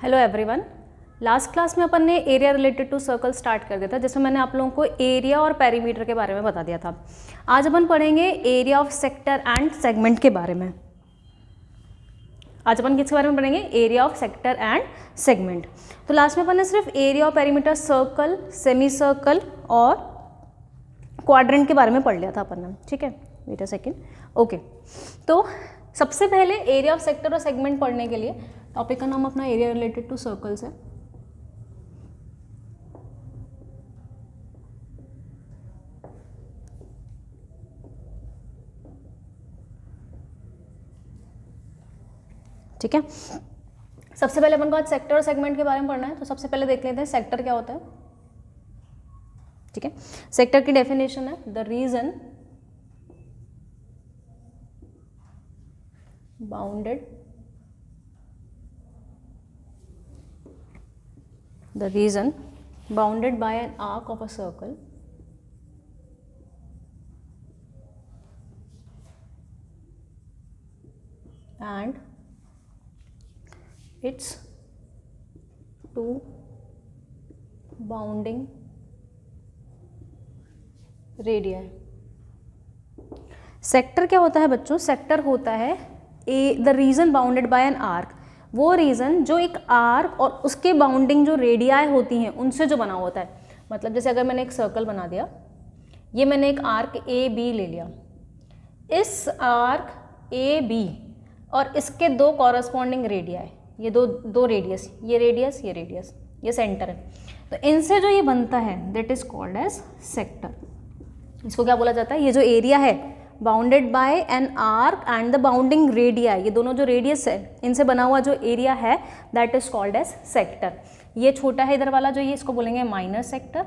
Hello everyone. Last class में अपन ने area related to circle start कर दिया था, जिसमें मैंने आप लोगों को एरिया और पेरीमीटर के बारे में बता दिया था। आज अपन पढ़ेंगे area of sector and segment के बारे में। आज अपन किसके बारे में पढ़ेंगे? Area of sector and segment. तो लास्ट में अपन ने सिर्फ एरिया और पेरीमीटर, सर्कल, सेमी सर्कल और क्वाड्रेंट के बारे में पढ़ लिया था अपन ने। ठीक है, वेट अ सेकेंड। ओके, तो सबसे पहले एरिया ऑफ सेक्टर और सेगमेंट पढ़ने के लिए टॉपिक का नाम अपना एरिया रिलेटेड टू सर्कल्स है। ठीक है, सबसे पहले अपन को आज सेक्टर और सेगमेंट के बारे में पढ़ना है। तो सबसे पहले देख लेते हैं सेक्टर क्या होता है। ठीक है, सेक्टर की डेफिनेशन है the region bounded by an arc of a circle and its two bounding radii। Sector क्या होता है बच्चों? सेक्टर होता है the region bounded by an arc, वो रीजन जो एक आर्क और उसके बाउंडिंग जो रेडियाई होती हैं उनसे जो बना होता है। मतलब जैसे अगर मैंने एक सर्कल बना दिया, ये मैंने एक आर्क ए बी ले लिया, इस आर्क ए बी और इसके दो कॉरस्पॉन्डिंग रेडियाई, ये दो रेडियस, ये रेडियस, ये रेडियस, ये सेंटर है। तो इनसे जो ये बनता है that is called as sector. इसको क्या बोला जाता है? ये जो एरिया है bounded by an arc and the bounding radii, ये दोनों जो रेडियस है इनसे बना हुआ जो एरिया है that is called as sector. ये छोटा है इधर वाला जो, ये इसको बोलेंगे माइनर सेक्टर,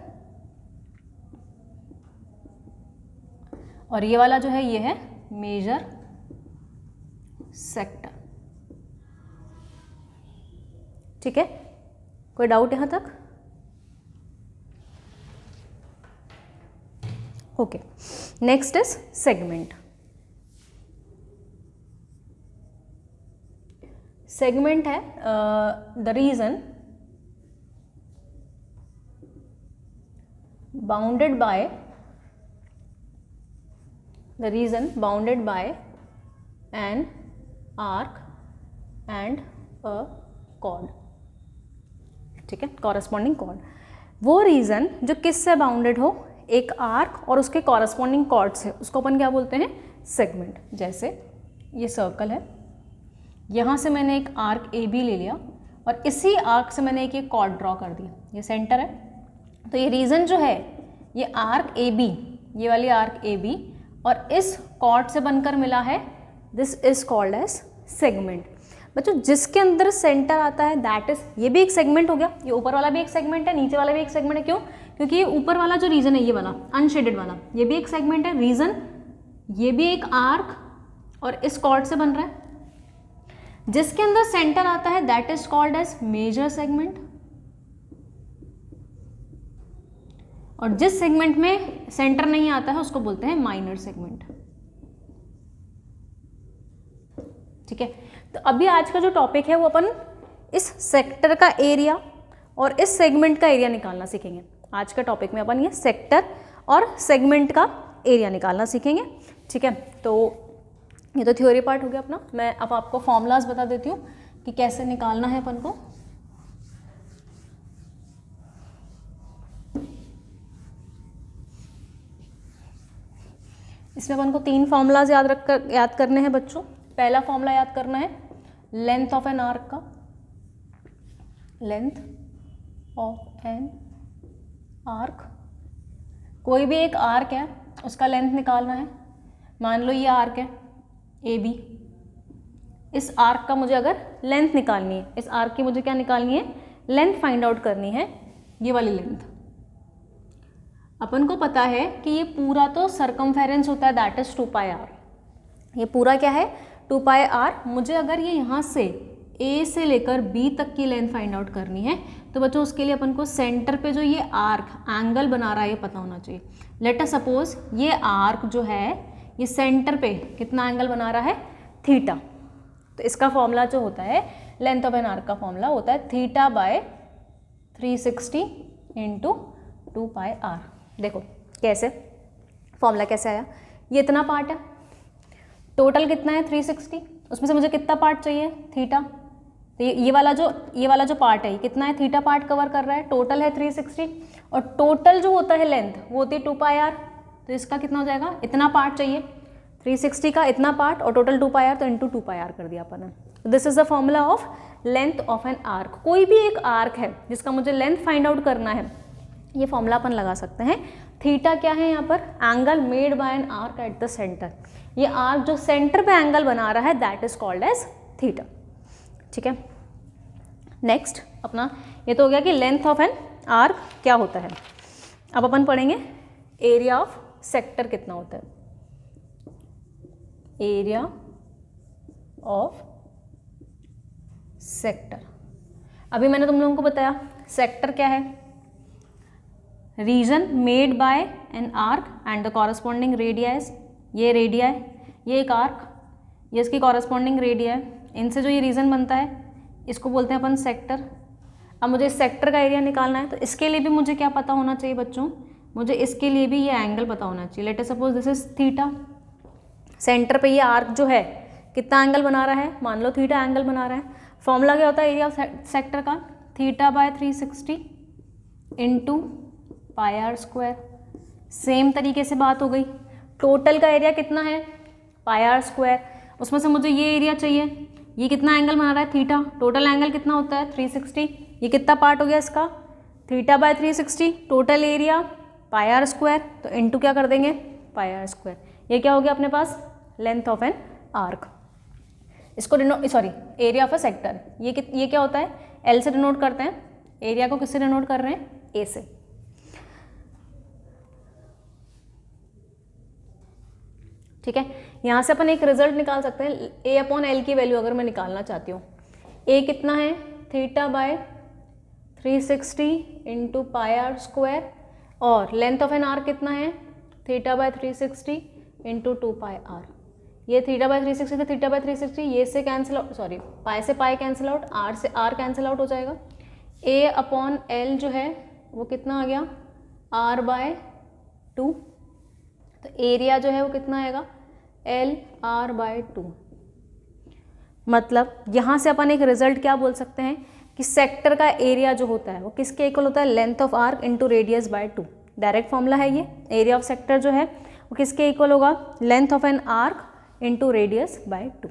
और ये वाला जो है ये है मेजर सेक्टर। ठीक है, कोई डाउट यहां तक? Okay, next is segment. Segment है the region bounded by an arc and a chord. ठीक है, कॉरस्पॉन्डिंग कॉर्ड, वो रीजन जो किससे बाउंडेड हो? एक आर्क और उसके कॉरस्पॉन्डिंग कॉर्ड से, उसको अपन क्या बोलते हैं? सेगमेंट। जैसे ये सर्कल है, यहाँ से मैंने एक आर्क ए बी ले लिया और इसी आर्क से मैंने एक ये कॉर्ड ड्रॉ कर दिया, ये सेंटर है। तो ये रीजन जो है ये आर्क ए बी, ये वाली आर्क ए बी और इस कॉर्ड से बनकर मिला है, this is called as segment. बच्चों जिसके अंदर सेंटर आता है दैट इज, ये भी एक सेगमेंट हो गया, ये ऊपर वाला भी एक सेगमेंट है, नीचे वाला भी एक सेगमेंट है। क्यों? क्योंकि ये ऊपर वाला जो रीजन है ये वाला अनशेडेड वाला, ये भी एक सेगमेंट है रीजन, ये भी एक आर्क और इस कॉर्ड से बन रहा है। जिसके अंदर सेंटर आता है that is called as major segment, और जिस सेगमेंट में सेंटर नहीं आता है उसको बोलते हैं माइनर सेगमेंट। ठीक है, तो अभी आज का जो टॉपिक है वो अपन इस सेक्टर का एरिया और इस सेगमेंट का एरिया निकालना सीखेंगे। आज का टॉपिक में अपन ये सेक्टर और सेगमेंट का एरिया निकालना सीखेंगे। ठीक है, तो ये तो थ्योरी पार्ट हो गया अपना। मैं अब आपको फॉर्मूलाज बता देती हूँ कि कैसे निकालना है अपन को। इसमें अपन को 3 फॉर्मूलाज याद करने हैं बच्चों। पहला फॉर्मूला याद करना है लेंथ ऑफ एन आर्क का, लेंथ ऑफ एन आर्क, कोई भी एक आर्क है उसका लेंथ निकालना है। मान लो ये आर्क है ए बी, इस आर्क का मुझे अगर लेंथ निकालनी है, इस आर्क की मुझे क्या निकालनी है? लेंथ फाइंड आउट करनी है, ये वाली लेंथ। अपन को पता है कि ये पूरा तो सरकमफेरेंस होता है दैट इज 2 पाई आर। ये पूरा क्या है? 2 पाई आर। मुझे अगर ये यहाँ से ए से लेकर बी तक की लेंथ फाइंड आउट करनी है तो बच्चों उसके लिए अपन को सेंटर पे जो ये आर्क एंगल बना रहा है ये पता होना चाहिए। लेट अस सपोज ये आर्क जो है ये सेंटर पे कितना एंगल बना रहा है? थीटा। तो इसका फॉर्मूला जो होता है लेंथ ऑफ एन आर्क का फॉर्मूला होता है theta by 360 into 2 pi r. देखो कैसे फॉर्मूला कैसे आया, ये इतना पार्ट है, टोटल कितना है 360, उसमें से मुझे कितना पार्ट चाहिए थीटा, तो ये वाला जो पार्ट है ये कितना है थीटा पार्ट कवर कर रहा है, टोटल है 360 और टोटल जो होता है लेंथ वो होती है 2 पाई आर, तो इसका कितना हो जाएगा, इतना पार्ट चाहिए 360 का इतना पार्ट और टोटल 2 पाई आर, तो इंटू 2 पाई आर कर दिया अपन ने। This is the formula of length of an arc. कोई भी एक आर्क है जिसका मुझे लेंथ फाइंड आउट करना है, ये फॉर्मूला अपन लगा सकते हैं। थीटा क्या है यहाँ पर, angle made by an arc at the centre, ये आर्क जो सेंटर पे एंगल बना रहा है that is called as theta. ठीक है, नेक्स्ट अपना ये तो हो गया कि लेंथ ऑफ एन आर्क क्या होता है। अब अपन पढ़ेंगे एरिया ऑफ सेक्टर कितना होता है, एरिया ऑफ सेक्टर। अभी मैंने तुम लोगों को बताया सेक्टर क्या है, region made by an arc and the corresponding radius, ये रेडिया है, ये एक आर्क, ये इसकी कॉरस्पॉन्डिंग रेडिया है, इनसे जो ये रीजन बनता है इसको बोलते हैं अपन सेक्टर। अब मुझे इस सेक्टर का एरिया निकालना है, तो इसके लिए भी मुझे क्या पता होना चाहिए बच्चों, मुझे इसके लिए भी ये एंगल पता होना चाहिए। Let us suppose this is theta, centre पे ये आर्क जो है कितना एंगल बना रहा है, मान लो थीटा एंगल बना रहा है। फॉर्मूला क्या होता है एरिया ऑफ सेक्टर का, theta by 360 into pi are square. Same तरीके से बात हो गई, टोटल का एरिया कितना है पाई आर स्क्वायर, उसमें से मुझे ये एरिया चाहिए, ये कितना एंगल बना रहा है थीटा, टोटल एंगल कितना होता है 360, ये कितना पार्ट हो गया इसका theta by 360, total area pi are square, तो इंटू क्या कर देंगे पाई आर स्क्वायर। ये क्या हो गया अपने पास लेंथ ऑफ एन आर्क। इसको एरिया ऑफ अ सेक्टर, ये क्या होता है एल से डिनोट करते हैं, एरिया को किससे डिनोट कर रहे हैं ए से। ठीक है, यहाँ से अपन एक रिजल्ट निकाल सकते हैं, ए अपॉन एल की वैल्यू अगर मैं निकालना चाहती हूँ, ए कितना है theta by 360 into pi are square और लेंथ ऑफ एन आर कितना है theta by 360 into 2 pi r. ये थीटा बाय 360 तो थीटा बाय 360, ये से कैंसिल आउट, सॉरी पाई से पाई कैंसिल आउट, आर से आर कैंसिल आउट हो जाएगा। ए अपॉन एल जो है वो कितना आ गया आर बाय 2, तो एरिया जो है वो कितना आएगा एल आर बाय 2। मतलब यहाँ से अपन एक रिजल्ट क्या बोल सकते हैं कि सेक्टर का एरिया जो होता है वो किसके इक्वल होता है length of arc into radius by 2। Direct formula है ये, एरिया ऑफ सेक्टर जो है वो किसके इक्वल होगा length of an arc into radius by 2।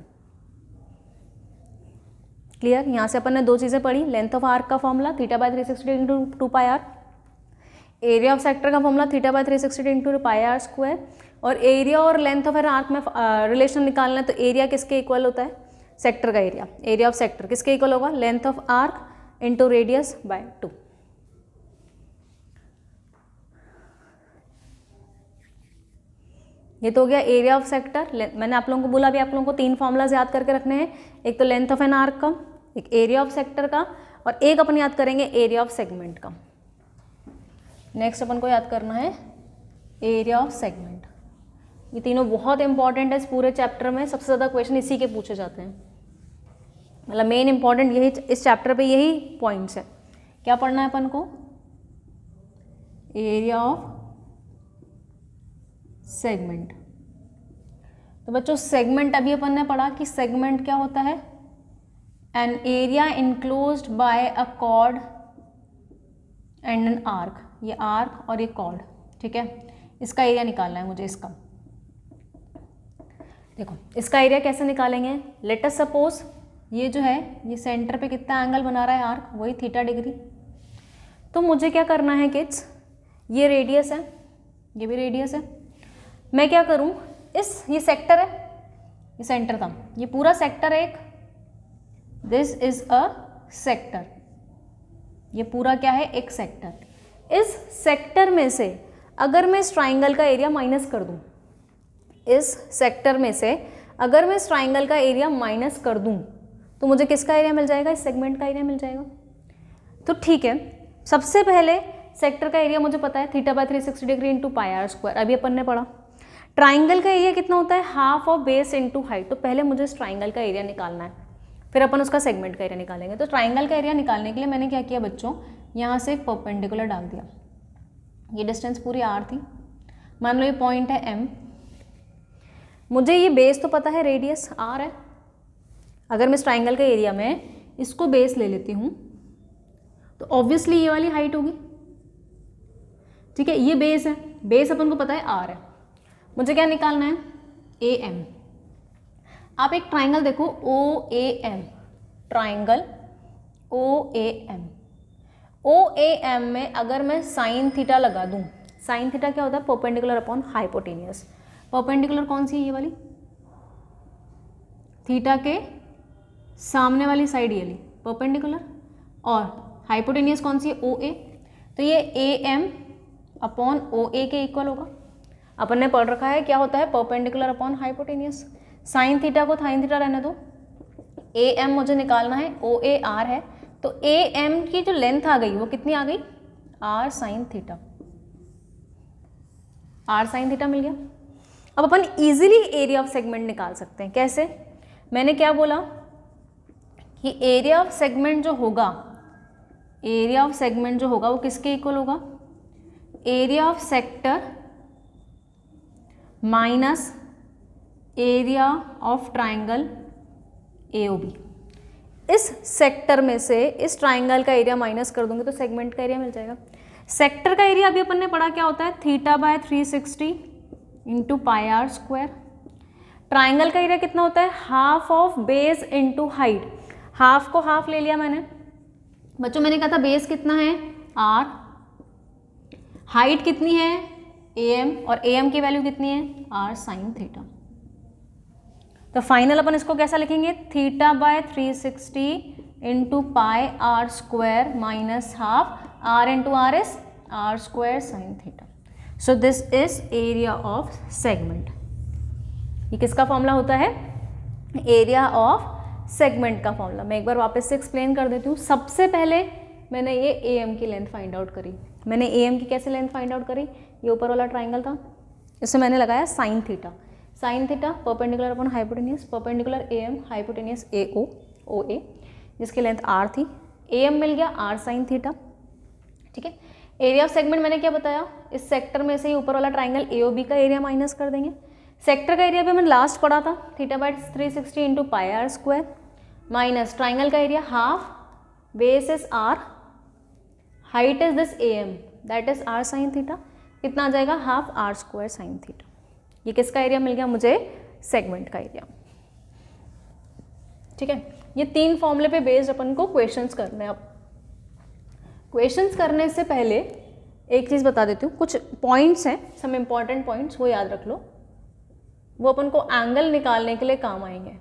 Clear, यहाँ से अपन ने दो चीज़ें पढ़ी, लेंथ ऑफ आर्क का formula theta by 360 into 2 pi r, area of sector का formula theta by 360 into pi are square, और एरिया और लेंथ ऑफ एन आर्क में रिलेशन निकालना है तो एरिया किसके इक्वल होता है सेक्टर का एरिया, एरिया ऑफ सेक्टर किसके इक्वल होगा length of arc into radius by 2। ये तो हो गया एरिया ऑफ सेक्टर। मैंने आप लोगों को बोला, अभी आप लोगों को 3 फॉर्मूलाज याद करके रखने हैं, एक तो लेंथ ऑफ एन आर्क का, एक एरिया ऑफ सेक्टर का, और एक अपन याद करेंगे एरिया ऑफ सेगमेंट का। नेक्स्ट अपन को याद करना है एरिया ऑफ सेगमेंट। ये तीनों बहुत इंपॉर्टेंट है इस पूरे चैप्टर में, सबसे ज़्यादा क्वेश्चन इसी के पूछे जाते हैं, मतलब मेन इंपॉर्टेंट यही इस चैप्टर पे यही पॉइंट्स है। क्या पढ़ना है अपन को एरिया ऑफ सेगमेंट। तो बच्चों सेगमेंट अभी अपन ने पढ़ा कि सेगमेंट क्या होता है, an area enclosed bye a cord and an arc, ये आर्क और ये कॉर्ड। ठीक है, इसका एरिया निकालना है मुझे इसका। देखो इसका एरिया कैसे निकालेंगे, लेट अस सपोज ये जो है ये सेंटर पे कितना एंगल बना रहा है आर्क, वही थीटा डिग्री। तो मुझे क्या करना है किड्स, ये रेडियस है, ये भी रेडियस है, मैं क्या करूं ये सेक्टर है, ये सेंटर था, ये पूरा सेक्टर है एक, दिस इज अ सेक्टर, ये पूरा क्या है एक सेक्टर। इस सेक्टर में से अगर मैं इस ट्राइंगल का एरिया माइनस कर दूं, इस सेक्टर में से अगर मैं इस ट्राइंगल का एरिया माइनस कर दूं तो मुझे किसका एरिया मिल जाएगा, इस सेगमेंट का एरिया मिल जाएगा। तो ठीक है, सबसे पहले सेक्टर का एरिया मुझे पता है theta by 360 degree into pi are square, अभी अपन ने पढ़ा। ट्राइंगल का एरिया कितना होता है half of base into height, तो पहले मुझे इस ट्राइंगल का एरिया निकालना है, फिर अपन उसका सेगमेंट का एरिया निकालेंगे। तो ट्राइंगल का एरिया निकालने के लिए मैंने क्या किया बच्चों, यहाँ से एक परपेंडिकुलर डाल दिया। ये डिस्टेंस पूरी r थी, मान लो ये पॉइंट है m, मुझे ये बेस तो पता है रेडियस r है। अगर मैं इस ट्राइंगल का एरिया में इसको बेस ले लेती हूँ तो ऑब्वियसली ये वाली हाइट होगी, ठीक है। ये बेस है, बेस अपन को पता है r है। मुझे क्या निकालना है, am। आप एक ट्राइंगल देखो OAM, ट्राइंगल OAM, OAM में अगर मैं साइन थीटा लगा दूं, साइन थीटा क्या होता है, परपेंडिकुलर अपॉन हाइपोटेनियस। परपेंडिकुलर कौन सी है, ये वाली, थीटा के सामने वाली साइड ये वाली परपेंडिकुलर, और हाइपोटेनियस कौन सी है, OA। तो ये AM अपॉन OA के इक्वल होगा। अपन ने पढ़ रखा है क्या होता है, perpendicular upon hypotenuse. Sine theta को साइन थीटा रहने दो, AM मुझे निकालना है, OA R है, तो AM की जो लेंथ आ गई वो कितनी आ गई, R sine theta, R sine theta मिल गया। अब अपन इजीली एरिया ऑफ सेगमेंट निकाल सकते हैं। कैसे, मैंने क्या बोला कि एरिया ऑफ सेगमेंट जो होगा, एरिया ऑफ सेगमेंट जो होगा वो किसके इक्वल होगा, area of sector minus area of triangle AOB। इस सेक्टर में से इस ट्राइंगल का एरिया माइनस कर दूंगे तो सेगमेंट का एरिया मिल जाएगा। सेक्टर का एरिया अभी अपन ने पढ़ा क्या होता है, theta by 360 into pi are square. Triangle का एरिया कितना होता है, half of base into height. Half को हाफ ले लिया मैंने बच्चों, मैंने कहा था बेस कितना है r, हाइट कितनी है AM, और AM की वैल्यू कितनी है r साइन थीटा। तो फाइनल अपन इसको कैसा लिखेंगे, theta by 360 into pi are square minus half r into r is r square sine theta. So this is area of segment. ये किसका फॉर्मूला होता है, एरिया ऑफ सेगमेंट का फॉर्मूला। मैं एक बार वापस से एक्सप्लेन कर देती हूँ। सबसे पहले मैंने ये AM की लेंथ फाइंड आउट करी। मैंने AM की कैसे लेंथ फाइंड आउट करी, ये ऊपर वाला ट्राइंगल था, इससे मैंने लगाया sign theta. Sine theta perpendicular upon hypotenuse, perpendicular AM hypotenuse AO OA, जिसकी लेंथ r थी। AM मिल गया r साइन थीटा, ठीक है। एरिया ऑफ सेगमेंट मैंने क्या बताया, इस सेक्टर में से ही ऊपर वाला ट्राइंगल AOB का एरिया माइनस कर देंगे। सेक्टर का एरिया भी मैंने लास्ट पढ़ा था, theta by 360 into pi are square minus triangle का area half, base is r, height is this AM that is r sine theta, कितना आ जाएगा half r square sine theta. ये किसका एरिया मिल गया मुझे, सेगमेंट का एरिया, ठीक है। ये तीन फॉर्मूले पे बेस्ड अपन को क्वेश्चंस करने हैं। अब क्वेश्चंस करने से पहले एक चीज़ बता देती हूँ, कुछ पॉइंट्स हैं, सम इम्पॉर्टेंट पॉइंट्स, वो याद रख लो, वो अपन को एंगल निकालने के लिए काम आएंगे।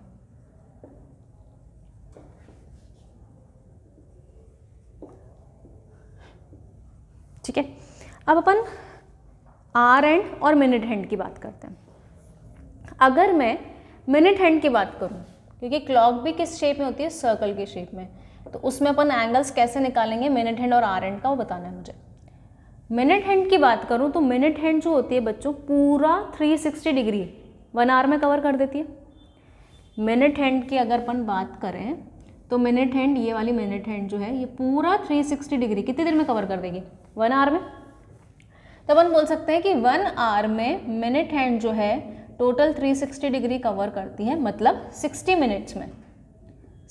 ठीक है, अब अपन आर एंड और मिनट हैंड की बात करते हैं। अगर मैं मिनट हैंड की बात करूं, क्योंकि क्लॉक भी किस शेप में होती है, सर्कल की शेप में, तो उसमें अपन एंगल्स कैसे निकालेंगे मिनट हैंड और आर हैंड का, वो बताना है मुझे। मिनट हैंड की बात करूं तो मिनट हैंड जो होती है बच्चों पूरा 360 डिग्री 1 आवर में कवर कर देती है। मिनट हैंड की अगर अपन बात करें तो मिनट हैंड, ये वाली मिनट हैंड जो है ये पूरा 360 डिग्री कितनी देर में कवर कर देगी, 1 आवर में। तो अपन बोल सकते हैं कि 1 आवर में मिनट हैंड जो है टोटल 360 डिग्री कवर करती है, मतलब 60 मिनट्स में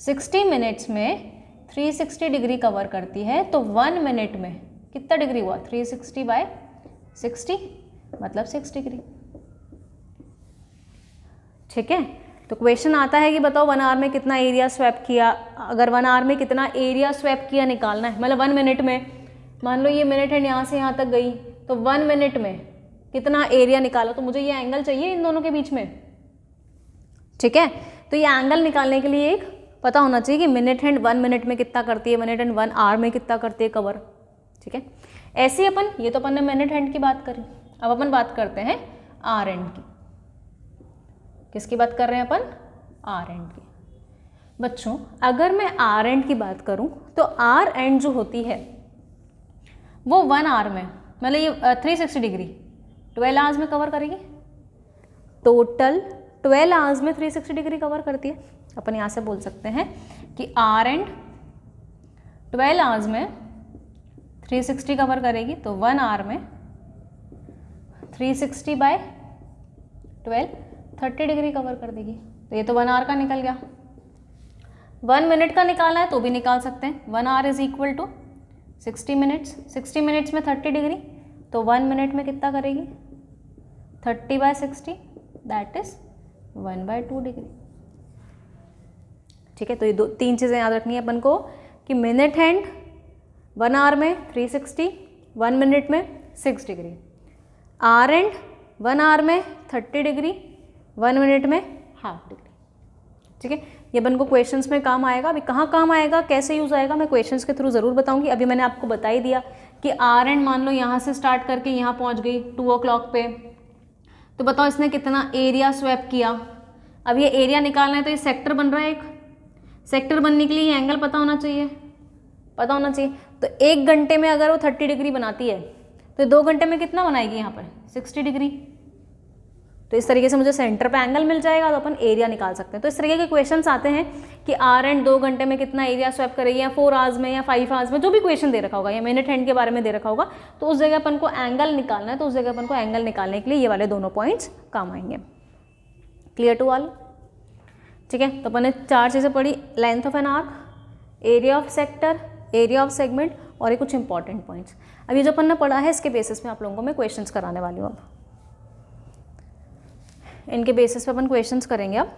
60 मिनट्स में 360 डिग्री कवर करती है। तो 1 मिनट में कितना डिग्री हुआ, 360 बाय 60 मतलब 6 डिग्री। ठीक है, तो क्वेश्चन आता है कि बताओ 1 आवर में कितना एरिया स्वैप किया। अगर 1 आवर में कितना एरिया स्वैप किया निकालना है, मतलब 1 मिनट में, मान लो ये मिनट हैंड यहाँ से यहाँ तक गई, तो 1 मिनट में कितना एरिया निकाला, तो मुझे ये एंगल चाहिए इन दोनों के बीच में। ठीक है, तो ये एंगल निकालने के लिए एक पता होना चाहिए कि मिनट हैंड 1 मिनट में कितना करती है, मिनट हैंड 1 आवर में कितना करती है कवर। ठीक है, ऐसे ही अपन, ये तो अपन ने मिनट हैंड की बात करी, अब अपन बात करते हैं आर एंड की। किसकी बात कर रहे हैं अपन, आर एंड की। बच्चों अगर मैं आर एंड की बात करूं तो आर एंड जो होती है वो 1 आवर में, मतलब ये 360 डिग्री 12 आवर्स में कवर करेगी। टोटल 12 आवर्स में 360 डिग्री कवर करती है। अपन यहाँ से बोल सकते हैं कि आर एंड 12 आवर्स में 360 कवर करेगी, तो 1 आवर में 360 बाय 12 30 डिग्री कवर कर देगी। तो ये तो 1 आवर का निकल गया। 1 मिनट का निकालना है तो भी निकाल सकते हैं। 1 hour is equal to 60 minutes, 60 minutes में 30 डिग्री, तो 1 मिनट में कितना करेगी 30 बाय 60, दैट इज 1/2 डिग्री। ठीक है, तो ये 3 चीज़ें याद रखनी है अपन को कि मिनट हैंड 1 आवर में 360, 1 मिनट में 6 डिग्री, आर एंड 1 आवर में 30 डिग्री, 1 मिनट में हाफ डिग्री। ठीक है, ये अपन को क्वेश्चंस में काम आएगा। अभी कहाँ काम आएगा, कैसे यूज़ आएगा, मैं क्वेश्चंस के थ्रू ज़रूर बताऊंगी। अभी मैंने आपको बता ही दिया कि आर एंड मान लो यहाँ से स्टार्ट करके यहाँ पहुँच गई 2 o'clock पे, तो बताओ इसने कितना एरिया स्वैप किया। अब ये एरिया निकालना है तो ये सेक्टर बन रहा है। एक सेक्टर बनने के लिए ये एंगल पता होना चाहिए, पता होना चाहिए। तो 1 घंटे में अगर वो 30 डिग्री बनाती है तो 2 घंटे में कितना बनाएगी यहाँ पर 60 डिग्री। तो इस तरीके से मुझे सेंटर पे एंगल मिल जाएगा तो अपन एरिया निकाल सकते हैं। तो इस तरीके के क्वेश्चंस आते हैं कि आर एंड 2 घंटे में कितना एरिया स्वैप करेगी, या 4 आवर्स में, या 5 आवर्स में, जो भी क्वेश्चन दे रखा होगा, या मिनट हैंड के बारे में दे रखा होगा, तो उस जगह अपन को एंगल निकालना है। तो उस जगह अपन को एंगल निकालने के लिए ये वाले दोनों पॉइंट्स काम आएंगे। Clear to all? ठीक है, तो अपन ने 4 चीज़ें पढ़ी, length of an arc, area of sector, area of segment, और ये कुछ इंपॉर्टेंट पॉइंट्स। अब ये जो अपन ने पढ़ा है इसके बेसिस में आप लोगों को मैं क्वेश्चंस कराने वाली हूँ। अब इनके बेसिस पे अपन क्वेश्चंस करेंगे। अब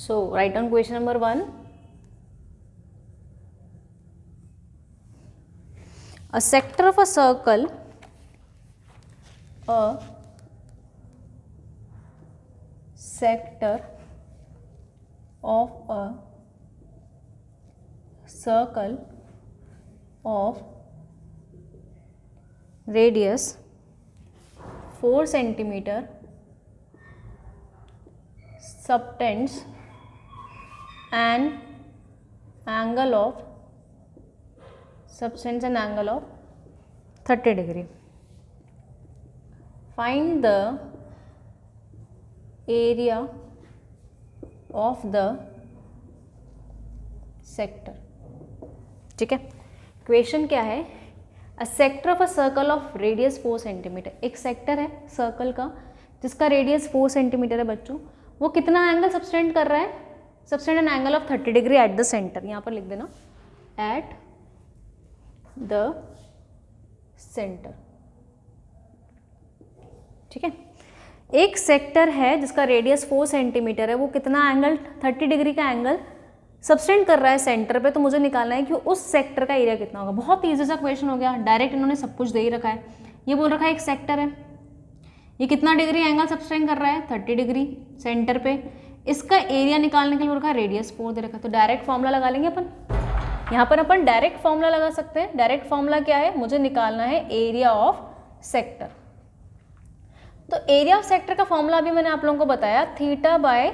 so write down question number 1. A sector of a circle, a sector of a circle of radius 4 centimeter subtends an angle of 30 degree. Find the area of the sector. ठीक है, question क्या है, a sector of a circle of radius 4 centimetre. एक sector है circle का जिसका radius 4 centimetre है बच्चों, वो कितना एंगल सबटेंड कर रहा है, subtend an angle of 30 degree at the centre. यहाँ पर लिख देना एट द सेंटर। ठीक है, एक सेक्टर है जिसका रेडियस 4 सेंटीमीटर है, वो कितना एंगल 30 डिग्री का एंगल सबटेंड कर रहा है सेंटर पे, तो मुझे निकालना है कि उस सेक्टर का एरिया कितना होगा। बहुत ईजी सा क्वेश्चन हो गया, डायरेक्ट इन्होंने सब कुछ दे ही रखा है। ये बोल रखा है एक सेक्टर है, ये कितना डिग्री एंगल सबटेंड कर रहा है 30 डिग्री सेंटर पे, इसका एरिया निकालने के लिए रखा है रेडियस 4 दे रखा है। तो डायरेक्ट फॉर्मूला लगा लेंगे अपन, यहाँ पर अपन डायरेक्ट फॉर्मूला लगा सकते हैं। डायरेक्ट फॉर्मूला क्या है, मुझे निकालना है एरिया ऑफ सेक्टर। तो एरिया ऑफ सेक्टर का फॉर्मूला अभी मैंने आप लोगों को बताया, theta by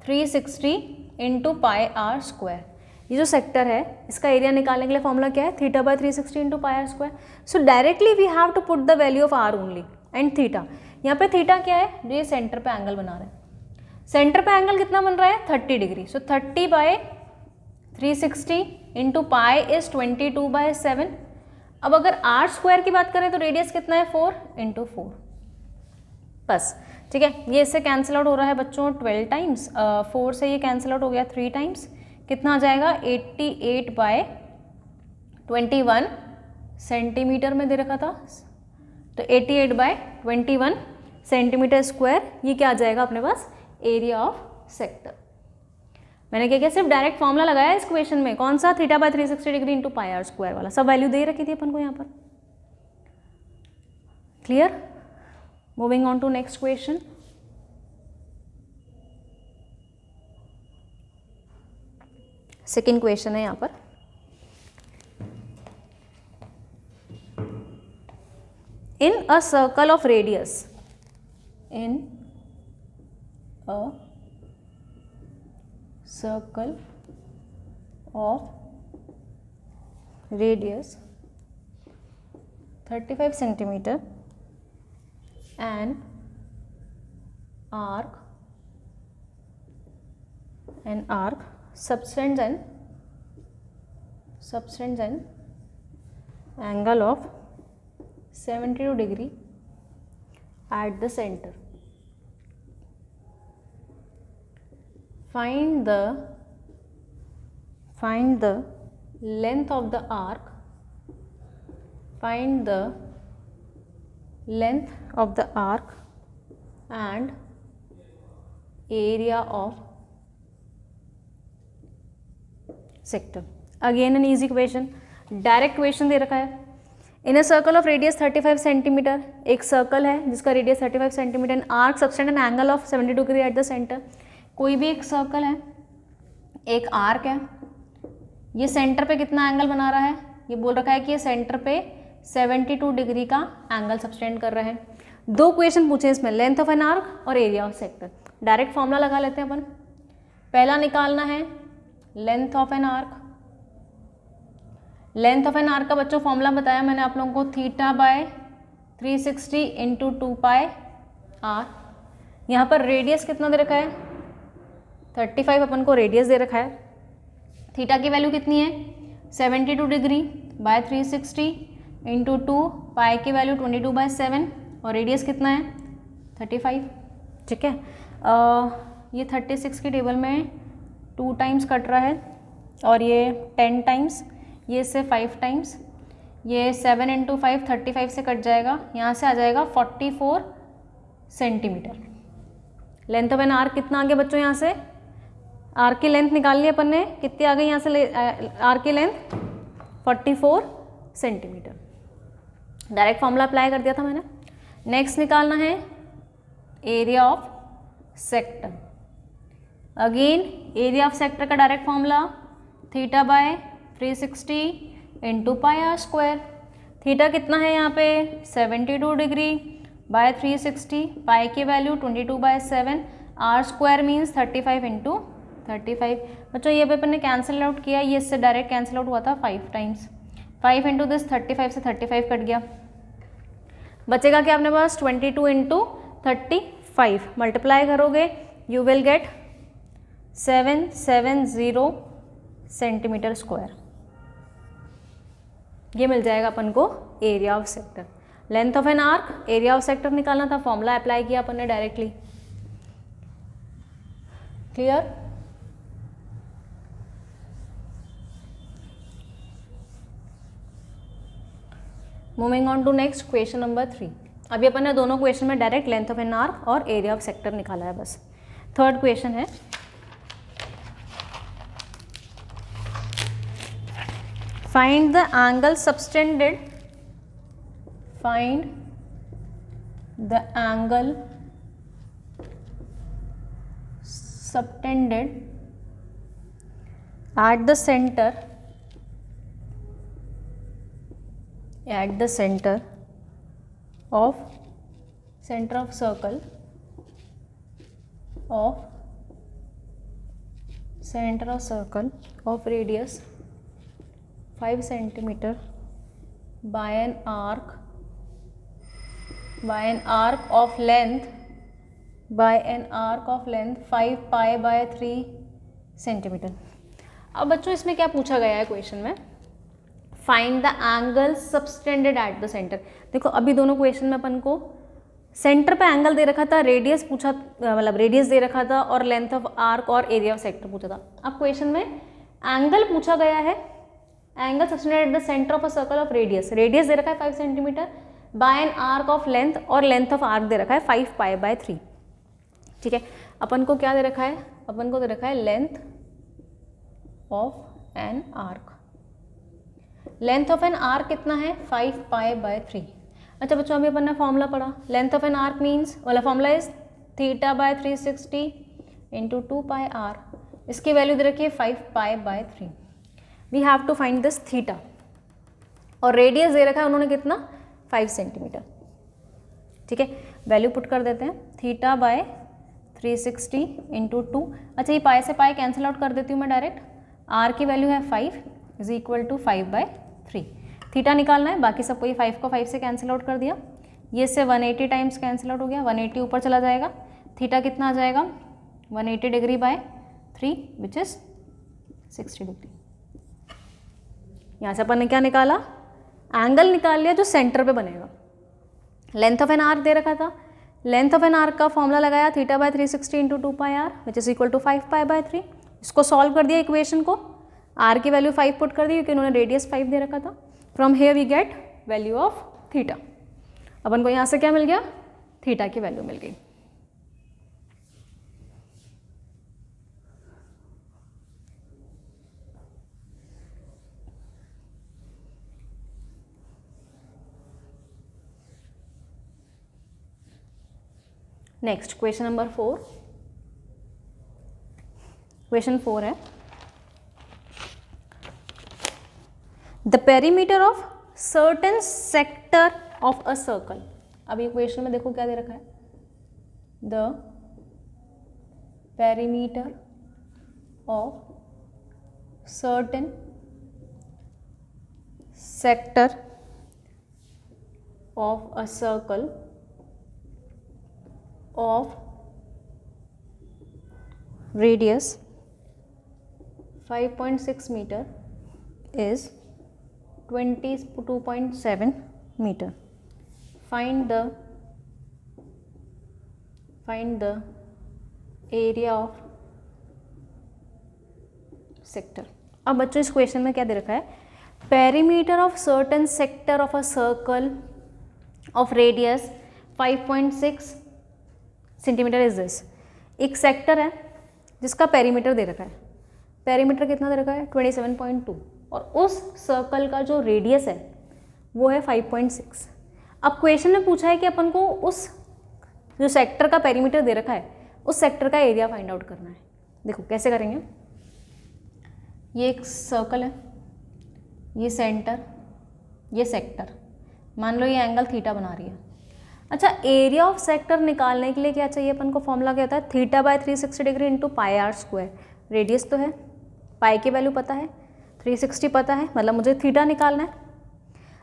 360 into pi are square. ये जो सेक्टर है इसका एरिया निकालने के लिए फॉर्मूला क्या है, theta by 360 into pi are square. So directly we have to put the value of r only and theta. यहाँ पे थीटा क्या है, जो ये सेंटर पे एंगल बना रहे हैं, सेंटर पे एंगल कितना बन रहा है 30 degree. So 30 by 360 into pi is 22/7। अब अगर आर स्क्वायर की बात करें तो रेडियस कितना है 4 इंटू 4 बस। ठीक है, ये इससे कैंसिल आउट हो रहा है बच्चों 12 टाइम्स, 4 से ये कैंसिल आउट हो गया 3 टाइम्स, कितना आ जाएगा 88/21 सेंटीमीटर में दे रखा था, तो 88/21 सेंटीमीटर स्क्वायर। ये क्या आ जाएगा अपने पास, एरिया ऑफ सेक्टर। मैंने क्या किया, सिर्फ डायरेक्ट फॉर्मूला लगाया इस क्वेश्चन में, कौन सा, theta by 360 degree into pi are square वाला, सब वैल्यू दे रखी थी अपन को यहाँ पर। Clear? Moving on to next question. Second question है यहाँ पर, in a circle of radius, in a circle of radius 35 centimeter, an arc subtends an angle of 72 degree at the center. Find the length of the arc. Find the length of the arc and area of sector. Again an easy question, direct question दे रखा है। In a circle of radius 35 centimetre, एक circle है जिसका radius 35 centimetre, and arc subtend an angle of 72 degree at the centre. कोई भी एक circle है, एक आर्क है, ये सेंटर पे कितना एंगल बना रहा है, ये बोल रखा है कि ये सेंटर पे 72 डिग्री का एंगल सबटेंड कर रहा है। दो क्वेश्चन पूछे इसमें, लेंथ ऑफ एन आर्क और area of sector. Direct formula लगा लेते हैं अपन। पहला निकालना है length of an arc. Length of an arc का बच्चों फॉर्मूला बताया मैंने आप लोगों को, theta by 360 into 2 pi r. यहाँ पर रेडियस कितना दे रखा है, 35 अपन को रेडियस दे रखा है। थीटा की वैल्यू कितनी है, 72 डिग्री बाय 360 इंटू 2, पाई की वैल्यू 22/7 और रेडियस कितना है 35। ठीक है, ये 36 की टेबल में 2 टाइम्स कट रहा है और ये 10 टाइम्स, ये इससे 5 टाइम्स, ये 7 इंटू 5 35 से कट जाएगा, यहाँ से आ जाएगा 44 centimetre. Length of an arc कितना आ गया बच्चों, यहाँ से आर्क की लेंथ निकालनी है अपन ने, कितनी आ गई यहाँ से आर्क की length 44 centimetre. Direct formula apply कर दिया था मैंने। नेक्स्ट निकालना है area of sector. Again area of sector का direct formula theta by 360 into pi are square. Theta कितना है यहाँ पे 72 डिग्री बाय 360, पाई की value 22/7, are square means 35 into 35। बच्चों ये पेपर ने कैंसिल आउट किया, ये इससे डायरेक्ट कैंसिल आउट हुआ था 5 टाइम्स। 5 इंटू दिस 35 से 35 कट गया, बचेगा क्या अपने पास 22 इंटू 35। मल्टीप्लाई करोगे you will get 770 centimetre square. ये मिल जाएगा अपन को area of sector. Length of an arc, area of sector निकालना था, फॉर्मूला अप्लाई किया अपन ने directly. Clear? Moving on to next question number 3। अभी अपन ने दोनों क्वेश्चन में direct length of an arc और एरिया ऑफ सेक्टर निकाला है बस। थर्ड क्वेश्चन है, find the angle subtended, find the angle subtended at the center of circle of radius 5 centimeter by an arc of length 5 pi by 3 centimetre. अब बच्चों इसमें क्या पूछा गया है क्वेश्चन में, find the angle subtended at the centre. देखो अभी दोनों क्वेश्चन में अपन को सेंटर पे एंगल दे रखा था, रेडियस पूछा, मतलब रेडियस दे रखा था और लेंथ ऑफ आर्क और एरिया ऑफ सेक्टर पूछा था। अब क्वेश्चन में एंगल पूछा गया है, angle subtended at the centre of a circle of radius दे रखा है 5 centimetre by an arc of length, और लेंथ ऑफ आर्क दे रखा है 5 पाई बाय 3। ठीक है, अपन को क्या दे रखा है, अपन को दे रखा है length of an arc. Length of an arc कितना है 5 पाई बाय 3। अच्छा बच्चों अभी अपन ने फॉर्मूला पढ़ा, length of an arc means वाला formula is theta by 360 into 2 pi r. इसकी वैल्यू दे रखी है 5π/3। We have to find this theta, और रेडियस दे रखा है उन्होंने कितना, 5 सेंटीमीटर। ठीक है, वैल्यू पुट कर देते हैं, θ/360 × 2। अच्छा, ये पाई से पाई कैंसिल आउट कर देती हूँ मैं डायरेक्ट। आर की वैल्यू है 5 = 5/3। थीटा निकालना है, बाकी सबको ये 5 को 5 से कैंसिल आउट कर दिया, ये से 180 टाइम्स कैंसिल आउट हो गया, 180 ऊपर चला जाएगा, थीटा कितना आ जाएगा 180 degree by 3 which is 60 degree. यहाँ से अपन ने क्या निकाला, एंगल निकाल लिया जो सेंटर पे बनेगा। लेंथ ऑफ एन आर्क दे रखा था, लेंथ ऑफ एन आर्क का फॉर्मूला लगाया θ/360 × 2πr which is equal to 5π/3। इसको सॉल्व कर दिया इक्वेशन को, आर की वैल्यू 5 पुट कर दी क्योंकि उन्होंने रेडियस 5 दे रखा था। From here we get value of theta. अपन को यहाँ से क्या मिल गया, थीटा की वैल्यू मिल गई। Next question number 4। क्वेश्चन 4 है, the perimeter of certain sector of a circle. अब ये क्वेश्चन में देखो क्या दे रखा है, the perimeter of certain sector of a circle of radius 5.6 meter is 22.7 meter. Find the area of sector. अब बच्चों इस क्वेश्चन में क्या दे रखा है, perimeter of certain sector of a circle of radius 5.6 centimetre is this. एक sector है जिसका पेरीमीटर दे रखा है, पेरीमीटर कितना दे रखा है 27.2, और उस सर्कल का जो रेडियस है वो है 5.6। अब क्वेश्चन में पूछा है कि अपन को उस जो सेक्टर का पेरीमीटर दे रखा है उस सेक्टर का एरिया फाइंड आउट करना है। देखो कैसे करेंगे, ये एक सर्कल है, ये सेंटर, ये सेक्टर, मान लो ये एंगल थीटा बना रही है। अच्छा, एरिया ऑफ सेक्टर निकालने के लिए क्या चाहिए अपन को, फॉर्मूला क्या होता है, θ/360 डिग्री × πr²। रेडियस तो है, पाई की वैल्यू पता है, 360 पता है, मतलब मुझे थीटा निकालना है।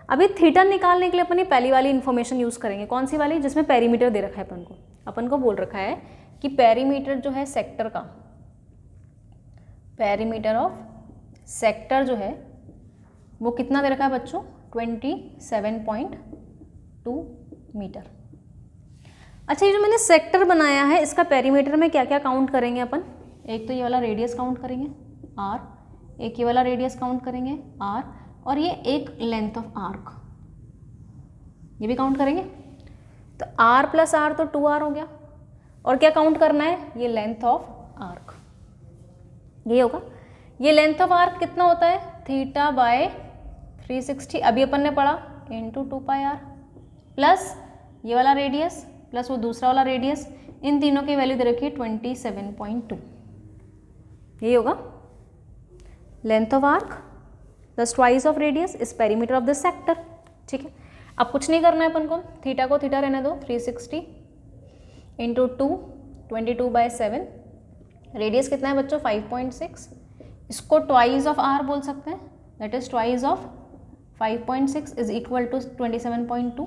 अभी थीटा निकालने के लिए अपन ये पहली वाली इन्फॉर्मेशन यूज़ करेंगे, कौन सी वाली, जिसमें पेरीमीटर दे रखा है अपन को बोल रखा है कि पेरीमीटर जो है सेक्टर का, पेरीमीटर ऑफ सेक्टर जो है वो कितना दे रखा है बच्चों, 27.2 मीटर। अच्छा, ये जो मैंने सेक्टर बनाया है इसका पेरीमीटर में क्या क्या काउंट करेंगे अपन, एक तो ये वाला रेडियस काउंट करेंगे r, एक ये वाला रेडियस काउंट करेंगे r, और ये एक लेंथ ऑफ आर्क ये भी काउंट करेंगे। तो r + r तो 2r हो गया, और क्या काउंट करना है, ये लेंथ ऑफ आर्क, ये होगा। ये लेंथ ऑफ आर्क कितना होता है, θ/360, अभी अपन ने पढ़ा × 2πr, प्लस ये वाला रेडियस प्लस वो दूसरा वाला रेडियस, इन तीनों की वैल्यू दे रखी है 27.2। ये होगा length of arc plus twice of radius is perimeter of the sector. ठीक है, अब कुछ नहीं करना है अपन को, थीटा को थीटा रहने दो, 360 × 2 22/7, रेडियस कितना है बच्चों 5.6, इसको ट्वाइस ऑफ आर बोल सकते हैं, that is twice of 5.6 is equal to 27.2।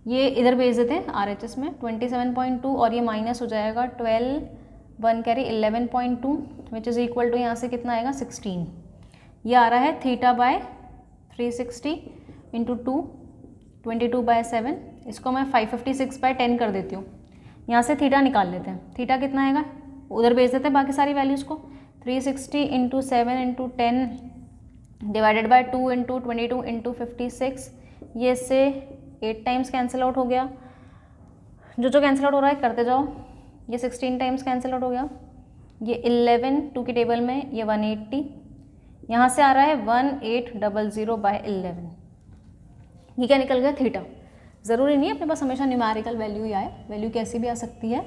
ये इधर भेज देते हैं RHS में 27.2, और ये माइनस हो जाएगा 12, 1 carry 11.2 which is equal to यहाँ से कितना आएगा 16। ये आ रहा है θ/360 × 2 22/7, इसको मैं 556/10 कर देती हूँ। यहाँ से थीटा निकाल लेते हैं, थीटा कितना आएगा, उधर भेज देते हैं बाकी सारी वैल्यूज़ को, 360 × 7 × 10 डिवाइडेड बाय 2 × 22 × 56, ये से 8 टाइम्स कैंसिल आउट हो गया, जो कैंसिल आउट हो रहा है करते जाओ, ये 16 टाइम्स कैंसिल आउट हो गया, ये 11 2 की टेबल में, ये 180, यहाँ से आ रहा है 1800/11, ये क्या निकल गया थीटा। ज़रूरी नहीं है अपने पास हमेशा न्यूमेरिकल वैल्यू ही आए, वैल्यू कैसी भी आ सकती है।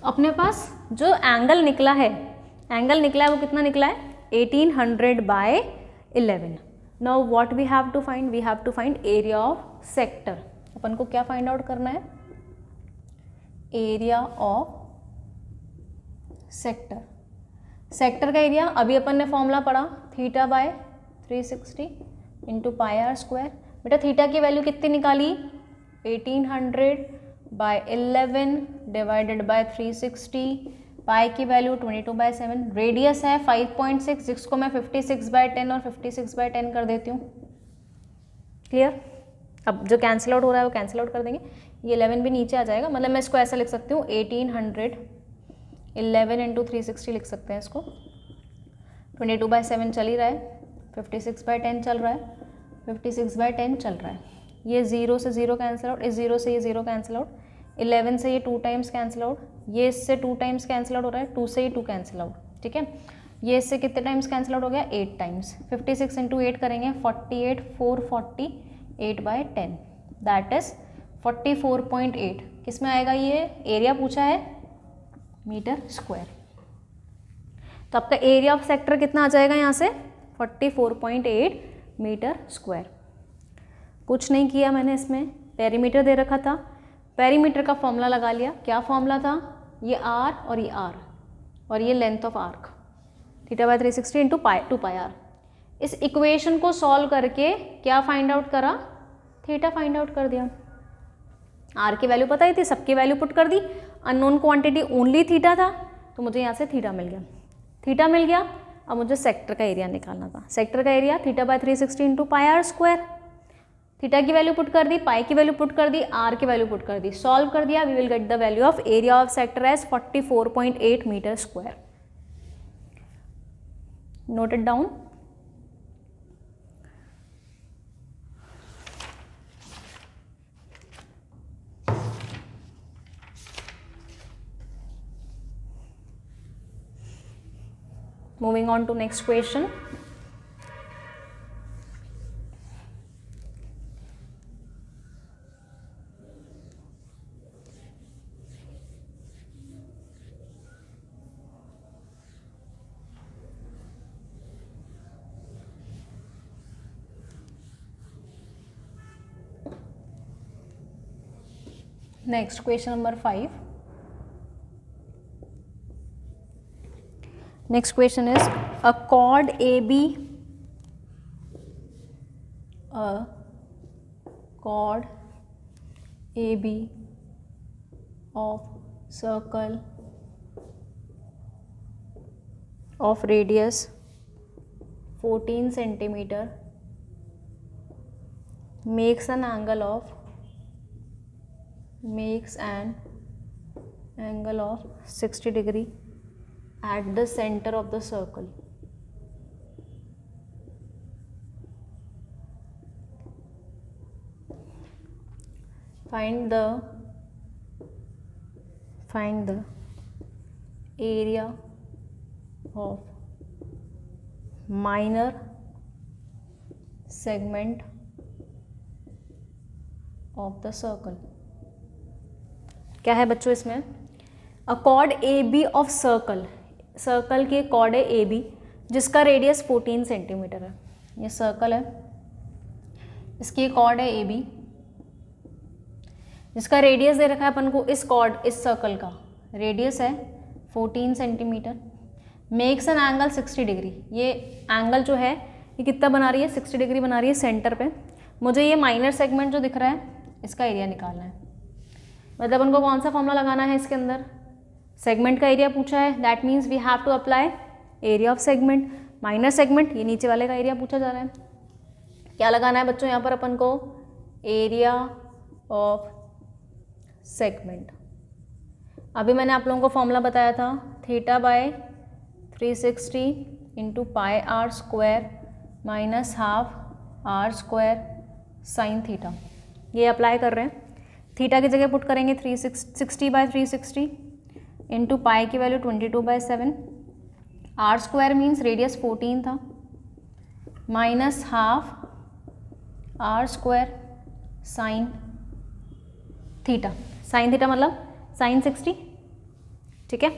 अपने पास जो एंगल निकला है वो कितना निकला है 1800 by 11. Now what we have to find, we have to find area of sector. अपन को क्या फाइंड आउट करना है, एरिया ऑफ सेक्टर. सेक्टर का एरिया अभी अपन ने फॉर्मूला पढ़ा theta by 360 into pi are square. बेटा थीटा की वैल्यू कितनी निकाली 1800 बाय 11 डिवाइडेड बाय 360, पाई की वैल्यू 22/7, रेडियस है 5.6 जिसको मैं 56/10 और 56/10 कर देती हूँ. क्लियर. अब जो कैंसिल आउट हो रहा है वो कैंसिल आउट कर देंगे, ये 11 भी नीचे आ जाएगा. मतलब मैं इसको ऐसा लिख सकती हूँ 1800 11 इंटू 360 लिख सकते हैं इसको. 22/7 चल ही रहा है, 56/10 चल रहा है, 56/10 चल रहा है. ये 0 से 0 कैंसिल आउट, इस 0 से ये 0 कैंसिल आउट, 11 से ये 2 टाइम्स कैंसिल आउट, ये इससे 2 टाइम्स कैंसिल आउट हो रहा है, 2 से ये 2 कैंसिल आउट. ठीक है, ये इससे कितने टाइम्स कैंसिल आउट हो गया 8 टाइम्स. 56 इंटू 8 करेंगे 48, 440, 8/10 दैट इज 44.8. किस में आएगा, ये एरिया पूछा है मीटर स्क्वायर. तो आपका एरिया ऑफ सेक्टर कितना आ जाएगा यहाँ से 44.8 मीटर स्क्वायर. कुछ नहीं किया मैंने, इसमें पेरीमीटर दे रखा था, पेरीमीटर का फॉर्मूला लगा लिया. क्या फॉर्मूला था, ये आर और ये आर और ये length of arc theta by 360 into 2 pi R. इस इक्वेशन को सॉल्व करके क्या फाइंड आउट करा, थीटा फाइंड आउट कर दिया. आर की वैल्यू पता ही थी, सबकी वैल्यू पुट कर दी. अननोन क्वांटिटी ओनली थीटा था तो मुझे यहाँ से थीटा मिल गया. थीटा मिल गया, अब मुझे सेक्टर का एरिया निकालना था. सेक्टर का area theta by 360 into pi are square. Theta की वैल्यू पुट कर दी, पाई की वैल्यू पुट कर दी, आर की वैल्यू पुट कर दी, सॉल्व कर दिया. We will get the value of area of sector as 44.8 metre square. Note it down. Moving on to next question. Next question number 5. Next question is a chord AB, a chord AB of circle of radius 14 centimeter makes an angle of 60 degree at the center of the circle. Find the area of minor segment of the circle. क्या है बच्चों इसमें, a chord A B of circle, circle की chord है A B जिसका radius 14 centimetre है. ये circle है, इसकी कॉर्ड है ए बी जिसका रेडियस दे रखा है अपन को, इस कॉर्ड इस सर्कल का रेडियस है 14 centimetre. Makes an angle 60 degree. ये एंगल जो है ये कितना बना रही है 60 डिग्री बना रही है सेंटर पे. मुझे ये माइनर सेगमेंट जो दिख रहा है इसका एरिया निकालना है. मतलब उनको कौन सा फॉर्मूला लगाना है इसके अंदर, सेगमेंट का एरिया पूछा है, that means we have to apply area of segment. Minor segment ये नीचे वाले का एरिया पूछा जा रहा है. क्या लगाना है बच्चों यहाँ पर अपन को, एरिया ऑफ सेगमेंट. अभी मैंने आप लोगों को फॉर्मूला बताया था theta by 360 into pi are square minus half R square sine theta. ये अप्लाई कर रहे हैं. थीटा की जगह पुट करेंगे 360 बाय 360 इंटू पाई की value 22/7. Are square means radius 14 था, minus half R square sine theta. Sine theta मतलब साइन 60 ठीक है,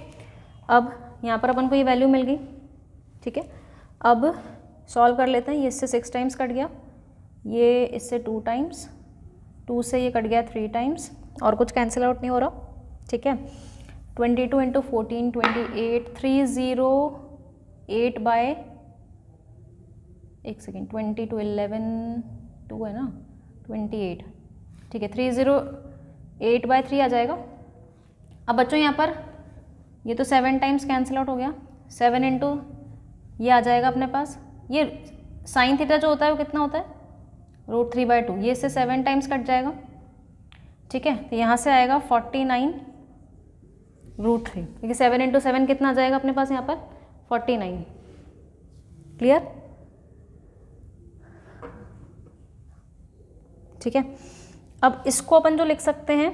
अब यहाँ पर अपन को ये वैल्यू मिल गई। ठीक है, अब सॉल्व कर लेते हैं। ये इससे 6 टाइम्स कट गया, ये इससे 2 टाइम्स, 2 से ये कट गया 3 टाइम्स, और कुछ कैंसिल आउट नहीं हो रहा। ठीक है, 22 इंटू 14 28, 308 बाय 1 सेकेंड 20 to 11 2 है ना 28। ठीक है, 308 बाय 3 आ जाएगा। अब बच्चों यहाँ पर ये तो 7 टाइम्स कैंसिल आउट हो गया, 7 इंटू ये आ जाएगा अपने पास, ये साइन थीटा जो होता है वो कितना होता है √3/2, ये इससे 7 टाइम्स कट जाएगा। ठीक है, तो यहाँ से आएगा 49 √3, क्योंकि 7 इंटू 7 कितना आ जाएगा अपने पास यहाँ पर 49। क्लियर? ठीक है, अब इसको अपन जो लिख सकते हैं,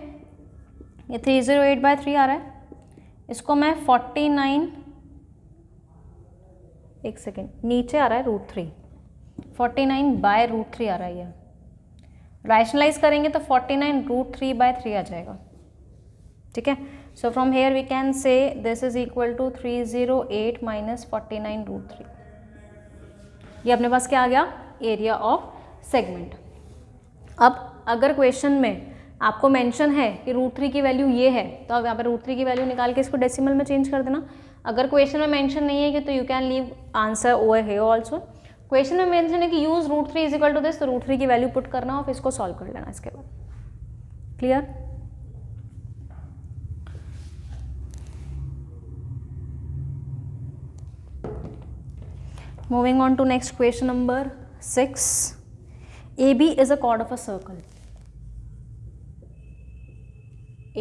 ये 308 बाय 3 आ रहा है, इसको मैं 49, एक सेकेंड नीचे आ रहा है √3, 49 बाय √3 आ रहा है। ये रैशनलाइज करेंगे तो 49 √3/3 आ जाएगा। ठीक है, so from here we can say this is equal to 308 minus 49 √3। ये अपने पास क्या आ गया, एरिया ऑफ सेगमेंट। अब अगर क्वेश्चन में आपको मेंशन है कि √3 की वैल्यू ये है, तो अब यहाँ पर √3 की वैल्यू निकाल के इसको डेसिमल में चेंज कर देना। अगर क्वेश्चन में मेंशन नहीं है कि तो you can leave answer over here also. Question में मेंशन है कि use √3 is equal to this, तो √3 की वैल्यू पुट करना और फिर इसको सॉल्व कर लेना इसके बाद। Clear? Moving on to next question number 6। AB is a chord of a circle.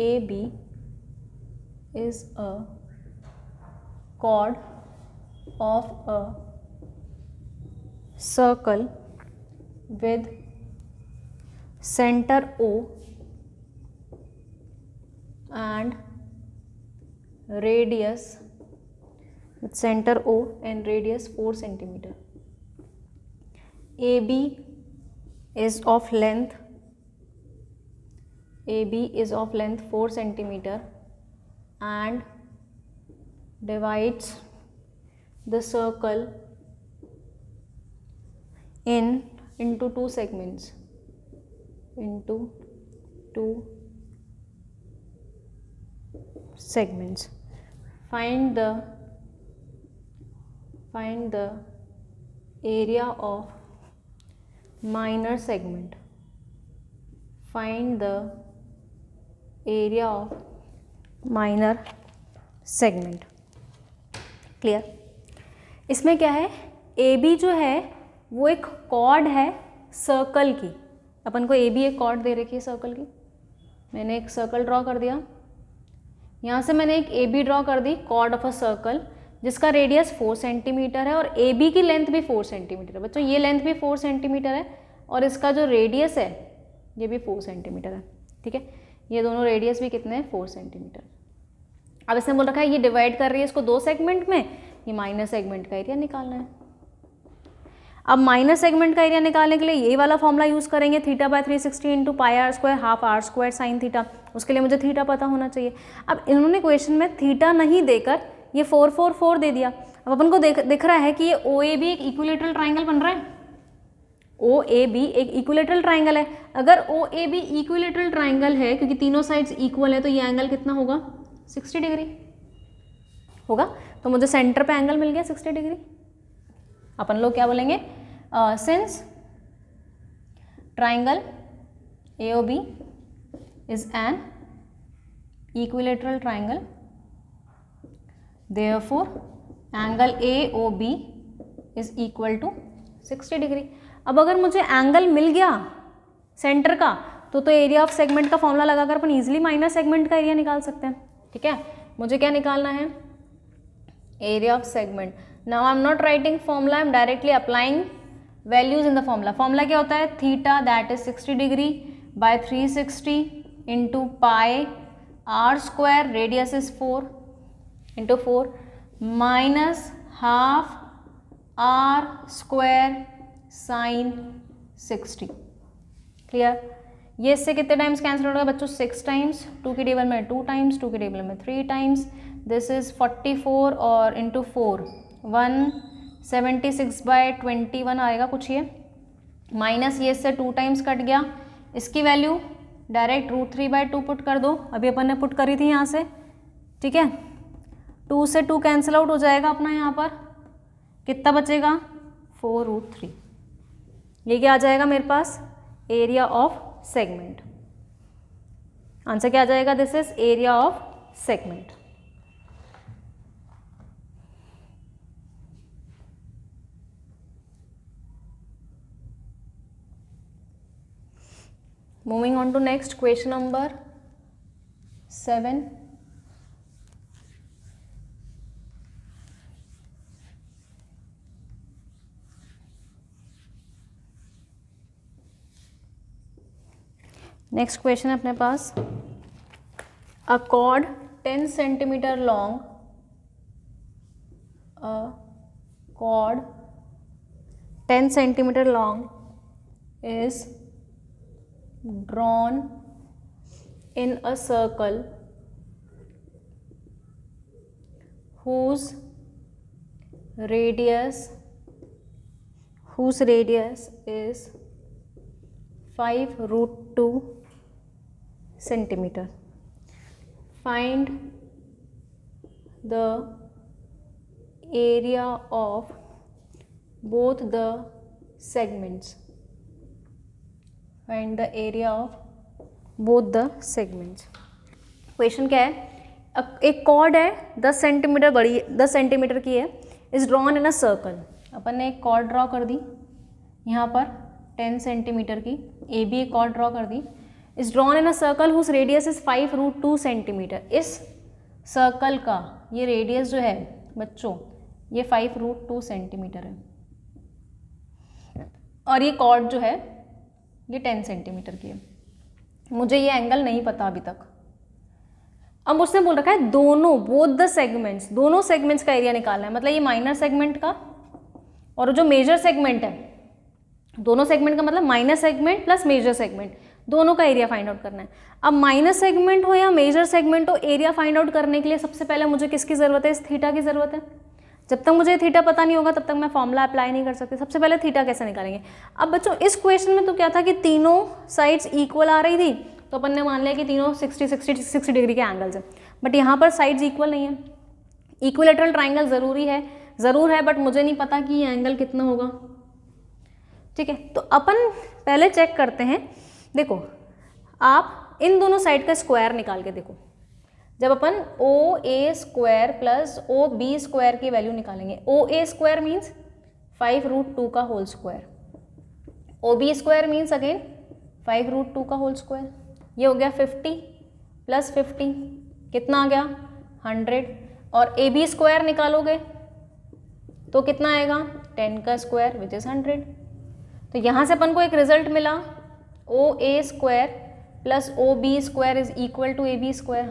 AB is a chord of a circle with center O and radius, with center O and radius 4 centimeter. AB is of length, AB is of length 4 centimeter and divides the circle into 2 segments, into 2 segments. Find the area of minor segment. Find the area of minor segment. Clear? इसमें क्या है, AB जो है वो एक cord है circle की। अपन को AB एक कॉर्ड दे रखी है सर्कल की, मैंने एक सर्कल ड्रॉ कर दिया, यहाँ से मैंने एक AB ड्रॉ कर दी, कॉर्ड ऑफ अ सर्कल जिसका रेडियस 4 सेंटीमीटर है और AB की लेंथ भी 4 सेंटीमीटर है। बच्चों ये लेंथ भी 4 सेंटीमीटर है और इसका जो रेडियस है ये भी 4 सेंटीमीटर है। ठीक है, ये दोनों रेडियस भी कितने हैं 4 सेंटीमीटर। अब इसने बोल रखा है ये डिवाइड कर रही है इसको 2 सेगमेंट में, ये माइनर सेगमेंट का एरिया निकालना है। अब माइनर सेगमेंट का एरिया निकालने के लिए ये वाला फॉर्मूला यूज़ करेंगे, θ/360 into πr² half r² sine theta. उसके लिए मुझे थीटा पता होना चाहिए। अब इन्होंने क्वेश्चन में थीटा नहीं देकर ये 4 4 4 दे दिया। अब अपन को दिख रहा है कि ये OAB एक इक्विलेटरल ट्राइंगल बन रहा है, OAB एक इक्विलेटरल ट्राइंगल है। अगर OAB इक्विलेटरल ट्राइंगल है, क्योंकि तीनों साइड्स इक्वल है, तो ये एंगल कितना होगा 60 डिग्री होगा। तो मुझे सेंटर पे एंगल मिल गया 60 डिग्री। अपन लोग क्या बोलेंगे, since triangle AOB is an equilateral triangle, therefore angle AOB is equal to 60 degree. अब अगर मुझे एंगल मिल गया सेंटर का, तो एरिया ऑफ सेगमेंट का फॉर्मूला लगाकर अपन इजीली माइनर सेगमेंट का एरिया निकाल सकते हैं। ठीक है, मुझे क्या निकालना है, area of segment. Now I am not writing formula, I am directly applying values in the formula. Formula क्या होता है, theta that is 60 degree by 360 into pi r², radius is 4 into 4 minus half r² sine 60। Clear? ये इससे कितने times cancel हो गया बच्चों, 6 times, 2 की टेबल में 2 टाइम्स, 2 की टेबल में 3 टाइम्स, दिस इज़ 44 और इंटू 4 176/21 आएगा कुछ ये, माइनस ये इससे 2 टाइम्स कट गया, इसकी वैल्यू डायरेक्ट √3/2 पुट कर दो, अभी अपन ने पुट करी थी यहाँ से, ठीक है। 2 से 2 कैंसिल आउट हो जाएगा अपना, यहाँ पर कितना बचेगा 4√3। ये क्या आ जाएगा मेरे पास, एरिया ऑफ सेगमेंट। आंसर क्या आ जाएगा, this is area of segment. Moving on to next question number 7. Next question है अपने पास, a chord 10 centimetre long, a chord 10 centimetre long is drawn in a circle whose radius is 5√2 centimeter. Find the area of both the segments. Find the area of both the segments. Question क्या है, एक cord है 10 centimetre बड़ी, 10 centimetre की है, is drawn in a circle. अपन ने एक कॉर्ड ड्रॉ कर दी यहाँ पर 10 सेंटीमीटर की, ए बी एक कॉर्ड ड्रॉ कर दी, is drawn in a circle whose radius is 5√2 centimetre. इस सर्कल का ये रेडियस जो है बच्चों, ये 5√2 सेंटीमीटर है, और ये कॉर्ड जो है ये 10 सेंटीमीटर की है। मुझे ये एंगल नहीं पता अभी तक। अब मुझसे बोल रखा है दोनों, बोथ द सेगमेंट्स, दोनों सेगमेंट्स का एरिया निकालना है, मतलब ये माइनर सेगमेंट का और जो मेजर सेगमेंट है, दोनों सेगमेंट का मतलब minor segment plus major segment, दोनों का एरिया फाइंड आउट करना है। अब माइनर सेगमेंट हो या मेजर सेगमेंट हो, एरिया फाइंड आउट करने के लिए सबसे पहले मुझे किसकी ज़रूरत है, इस थीटा की ज़रूरत है। जब तक मुझे थीटा पता नहीं होगा तब तक मैं फॉर्मूला अप्लाई नहीं कर सकती। सबसे पहले थीटा कैसे निकालेंगे। अब बच्चों इस क्वेश्चन में तो क्या था कि तीनों साइड्स इक्वल आ रही थी, तो अपन ने मान लिया कि तीनों 60 डिग्री के एंगल्स हैं, बट यहाँ पर साइड्स इक्वल नहीं है। इक्विलेटरल ट्राइंगल ज़रूर है बट मुझे नहीं पता कि ये एंगल कितना होगा, ठीक है। तो अपन पहले चेक करते हैं। देखो आप इन दोनों साइड का स्क्वायर निकाल के देखो, जब अपन OA² प्लस OB² की वैल्यू निकालेंगे, OA² मीन्स 5√2 का whole square, OB² means again 5√2 का होल स्क्वायर। ये हो गया 50 प्लस 50 कितना आ गया 100, और AB² निकालोगे तो कितना आएगा 10 का स्क्वायर विच इज़ 100। तो यहाँ से अपन को एक रिजल्ट मिला, OA² plus OB² is equal to AB²।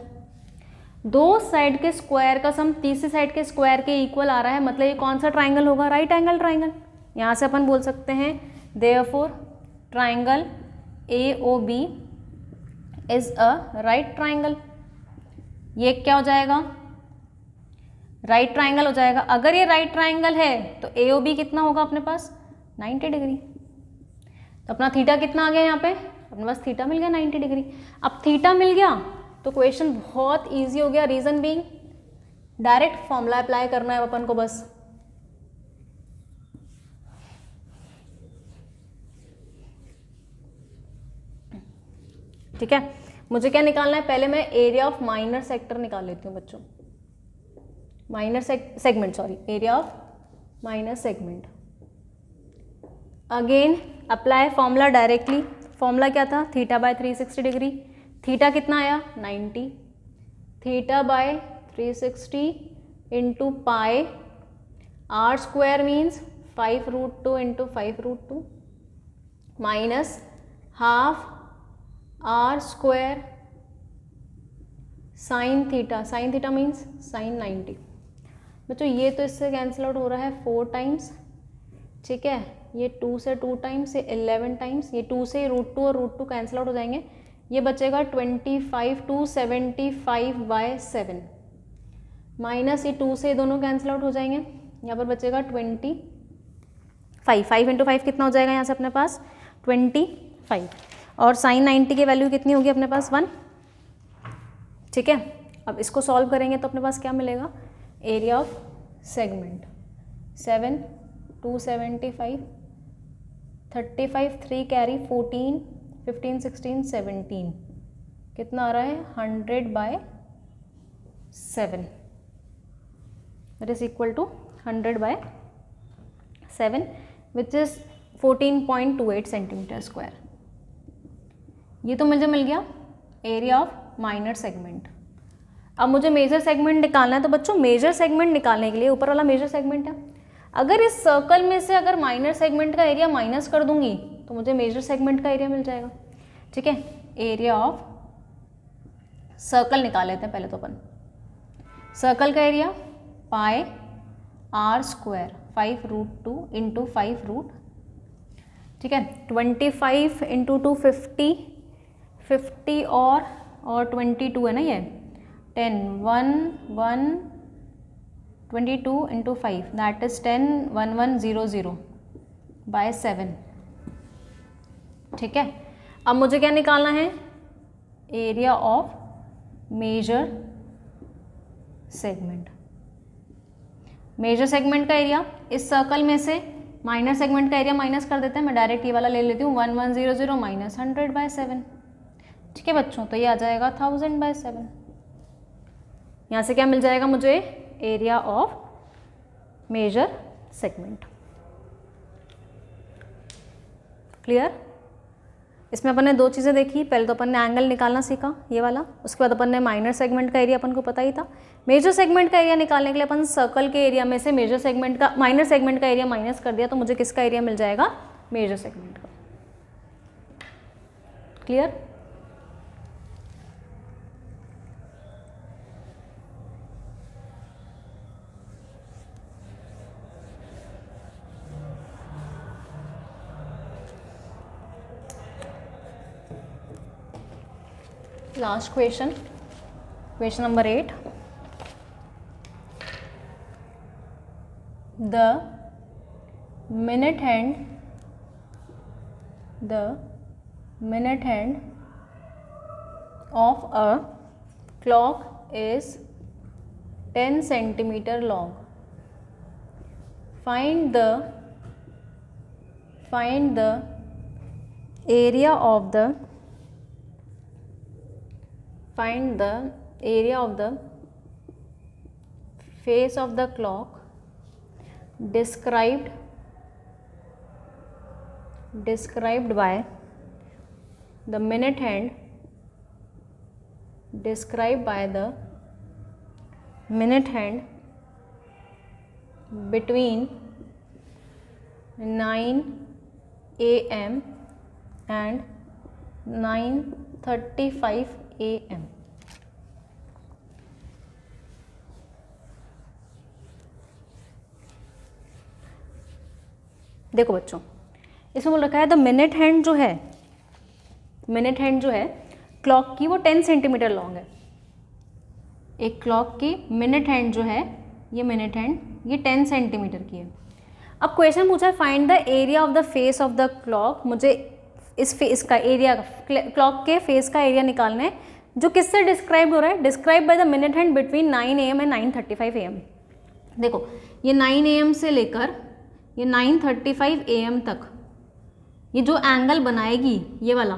दो साइड के स्क्वायर का सम तीसरी साइड के स्क्वायर के इक्वल आ रहा है, मतलब ये कौन सा ट्राइंगल होगा, राइट एंगल ट्राइंगल। यहाँ से अपन बोल सकते हैं therefore triangle AOB is a right triangle. ये क्या हो जाएगा, राइट ट्राइंगल हो जाएगा। अगर ये राइट ट्राइंगल है तो AOB कितना होगा अपने पास 90 डिग्री। तो अपना थीटा कितना आ गया, यहाँ पे अपने पास थीटा मिल गया 90 डिग्री। अब थीटा मिल गया तो क्वेश्चन बहुत इजी हो गया। Reason being direct formula apply करना है अपन को बस। ठीक है, मुझे क्या निकालना है, पहले मैं एरिया ऑफ माइनर सेक्टर निकाल लेती हूँ बच्चों, minor segment, sorry area of minor segment. Again apply formula directly. Formula क्या था, थीटा बाय 360 डिग्री। थीटा कितना आया 90, theta by 360 into pi r² means 5√2 into 5√2 minus half r² sine theta means sign 90। बच्चों ये तो इससे कैंसिल आउट हो रहा है 4 टाइम्स, ठीक है। ये 2 से 2 टाइम्स, ये 11 टाइम्स, ये 2 से √2 और √2 कैंसिल आउट हो जाएंगे। ये बचेगा 25 2 75/7। माइनस ये 2 से दोनों कैंसिल आउट हो जाएंगे, यहाँ पर बचेगा 25, 5 इंटू 5 कितना हो जाएगा यहाँ से अपने पास 25, और साइन 90 की वैल्यू कितनी होगी अपने पास 1, ठीक है। अब इसको सॉल्व करेंगे तो अपने पास क्या मिलेगा, एरिया ऑफ सेगमेंट 7, 275, 35, 3 कैरी 14, 15, 16, 17 कितना आ रहा है 100/7, that is equal to 100/7 which is 14.28 centimetre square. ये तो मुझे मिल गया एरिया ऑफ माइनर सेगमेंट। अब मुझे मेजर सेगमेंट निकालना है, तो बच्चों मेजर सेगमेंट निकालने के लिए ऊपर वाला मेजर सेगमेंट है, अगर इस सर्कल में से अगर माइनर सेगमेंट का एरिया माइनस कर दूंगी तो मुझे मेजर सेगमेंट का एरिया मिल जाएगा, ठीक है। एरिया ऑफ सर्कल निकाल लेते हैं पहले तो अपन। सर्कल का area pi r square 5√2 into 5√, ठीक है। 25 इंटू 2 50, 50 और 22 है ना, ये 10, 1 22 इंटू 5 दैट इज 10, 1100/7, ठीक है। अब मुझे क्या निकालना है, area of major segment. Major segment का एरिया इस सर्कल में से माइनर सेगमेंट का एरिया माइनस कर देते हैं, मैं डायरेक्ट ये वाला ले लेती हूँ 1100 माइनस 100/7, ठीक है बच्चों। तो ये आ जाएगा 1000/7। यहाँ से क्या मिल जाएगा मुझे, area of major segment. Clear. इसमें अपन ने दो चीज़ें देखी, पहले तो अपन ने एंगल निकालना सीखा ये वाला, उसके बाद अपन ने माइनर सेगमेंट का एरिया अपन को पता ही था। मेजर सेगमेंट का एरिया निकालने के लिए अपन सर्कल के एरिया में से मेजर सेगमेंट का माइनर सेगमेंट का एरिया माइनस कर दिया, तो मुझे किसका एरिया मिल जाएगा, मेजर सेगमेंट का। Clear. Last question, question number 8. The minute hand of a clock is 10 centimeter long. Find the area of the face of the clock described by the minute hand between 9 AM and 9:35 AM. देखो बच्चों, इसमें बोल रखा है the minute hand जो है clock की वो 10 सेंटीमीटर लॉन्ग है। एक क्लॉक की मिनट हैंड जो है, ये मिनट हैंड ये 10 सेंटीमीटर की है। अब क्वेश्चन पूछा है find the area of the face of the clock. मुझे इस फेस का एरिया, क्लॉक के फेस का एरिया निकालना है, जो किससे डिस्क्राइब हो रहा है, describe by the minute hand between 9 AM and 9:35 AM। देखो ये 9 AM से लेकर ये 9:35 AM तक ये जो एंगल बनाएगी ये वाला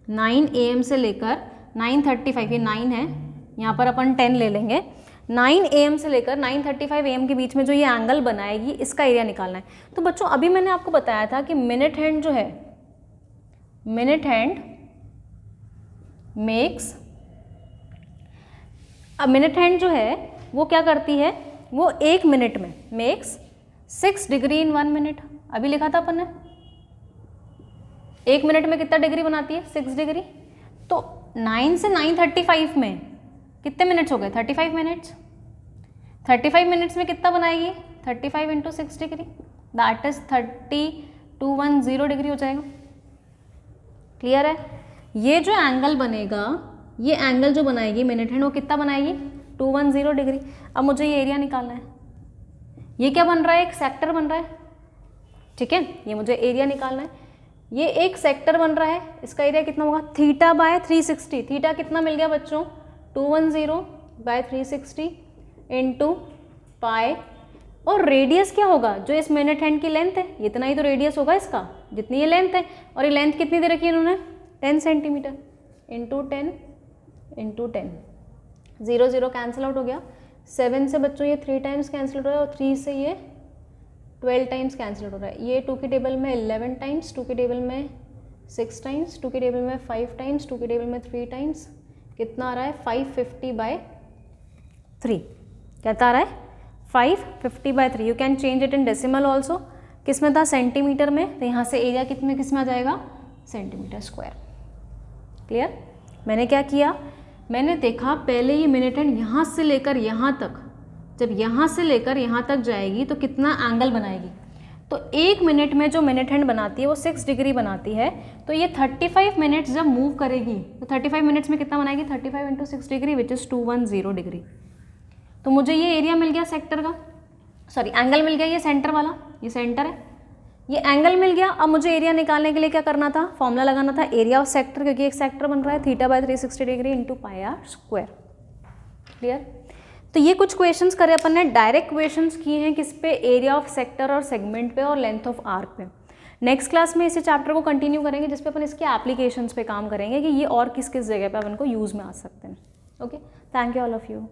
9 AM से लेकर 9:35, ये 9 है, यहाँ पर अपन 10 ले लेंगे, 9 AM से लेकर 9:35 AM के बीच में जो ये एंगल बनाएगी इसका एरिया निकालना है। तो बच्चों अभी मैंने आपको बताया था कि मिनट हैंड जो है, मिनट हैंड मेक्स, अब मिनट हैंड जो है वो क्या करती है, वो 1 मिनट में मेक्स 6 डिग्री इन 1 मिनट। अभी लिखा था अपन ने 1 मिनट में कितना डिग्री बनाती है, 6 डिग्री। तो 9 से 9:35 में कितने मिनट्स हो गए, 35 मिनट्स। 35 मिनट्स में कितना बनाएगी, 35 into 6 degree that is 3210 degree हो जाएगा। क्लियर है। ये जो एंगल बनेगा, ये एंगल जो बनाएगी मिनट हैंड वो कितना बनाएगी, 210 डिग्री। अब मुझे ये एरिया निकालना है। ये क्या बन रहा है, एक सेक्टर बन रहा है, ठीक है, ये मुझे एरिया निकालना है। ये एक सेक्टर बन रहा है, इसका एरिया कितना होगा, थीटा बाय 360। थीटा कितना मिल गया बच्चों, 210 बाय 360 इंटू पाई, और रेडियस क्या होगा, जो इस मिनट हैंड की लेंथ है, इतना ही तो रेडियस होगा इसका, जितनी ये लेंथ है। और ये लेंथ कितनी दे रखी है इन्होंने, 10 centimetre into 10 into 10। 0 0 cancel out हो गया। 7 से बच्चों ये 3 टाइम्स कैंसिल हो रहा है, और 3 से ये 12 टाइम्स कैंसिल हो रहा है। ये 2 के टेबल में 11 टाइम्स, 2 के टेबल में 6 टाइम्स, 2 के टेबल में 5 टाइम्स, 2 के टेबल में 3 टाइम्स, कितना आ रहा है 550/3। कहता आ रहा है 550/3। You can change it in decimal also. किस में था, सेंटीमीटर में, तो यहाँ से एरिया किस में आ जाएगा, सेंटीमीटर स्क्वायर। क्लियर। मैंने क्या किया, मैंने देखा पहले ये मिनट हैंड यहाँ से लेकर यहाँ तक, जब यहाँ से लेकर यहाँ तक जाएगी तो कितना एंगल बनाएगी। तो 1 मिनट में जो मिनट हैंड बनाती है वो 6 डिग्री बनाती है। तो ये 35 मिनट्स जब मूव करेगी तो 35 मिनट्स में कितना बनाएगी, 35 into 6 degree which is 210 degree. तो मुझे ये एरिया मिल गया सेक्टर का, सॉरी एंगल मिल गया, ये सेंटर वाला, ये सेंटर है, ये एंगल मिल गया। अब मुझे एरिया निकालने के लिए क्या करना था, फॉर्मूला लगाना था एरिया ऑफ सेक्टर, क्योंकि एक सेक्टर बन रहा है, theta by 360 degree into pi are square. Clear. तो ये कुछ क्वेश्चंस करे अपन ने, डायरेक्ट क्वेश्चंस किए हैं किस पे, एरिया ऑफ सेक्टर और सेगमेंट पे और लेंथ ऑफ आर्क पे। नेक्स्ट क्लास में इसी चैप्टर को कंटिन्यू करेंगे जिस पे अपन इसके एप्लीकेशंस पे काम करेंगे कि ये और किस किस जगह पे अपन को यूज़ में आ सकते हैं। Okay, thank you all of you.